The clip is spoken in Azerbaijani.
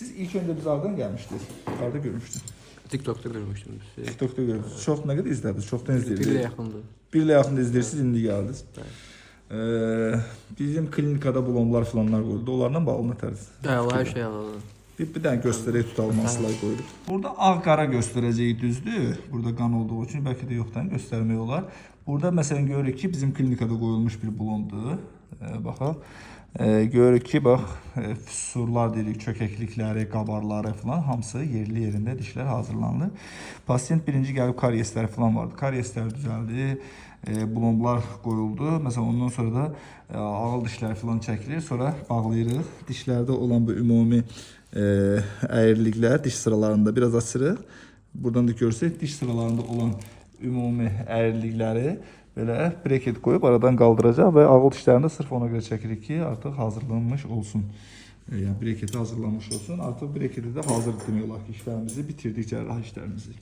Siz ilk önce biz aradan gelmiştiniz. Arada görmüştüm. TikTok'ta görmüştüm sizi. TikTok'ta görmüştüm. Çok ne kadar izlediniz? Çoktan izlediniz. Bir de yakındı. Bir ile yaxında izləyirsiniz, indi gəldiniz. Bizim klinikada bulonlar falanlar qoyuldu. Onlarla bağlı nətəriz? Her şey alalım. Bir dənə göstərək tutalım, slay qoyduq. Burada ağ-qara göstərəcəyik, düzdür? Burada qan olduğu üçün bəlkə də yoxdan göstərmək olar. Burada məsələn görürük ki, bizim klinikada qoyulmuş bir bulondur. Baxaq. Görürük ki, bax, fissurlar dedik, çökəklikləri, qabarları falan hamısı yerli yerində dişlər hazırlandı. Pasient birinci gəlib karyesləri falan vardı. Karyeslər düzəldi, bulonlar qoyuldu. Məsələn, ondan sonra da ağıl dişləri falan çəkilir. Sonra bağlayırıq. Dişlərdə olan bu ümumi əyriliklər diş sıralarında biraz açırıq. Buradan da görsək, diş sıralarında olan ümumi əyrilikləri belə breket qoyub aradan qaldıracaq və ağıl dişlərini sırf ona görə çəkirik ki, artıq hazırlanmış olsun. Yəni breketi hazırlanmış olsun. Artıq breketi də hazır demək olar ki, işlərimizi bitirdik, cərrahi işlərimizi.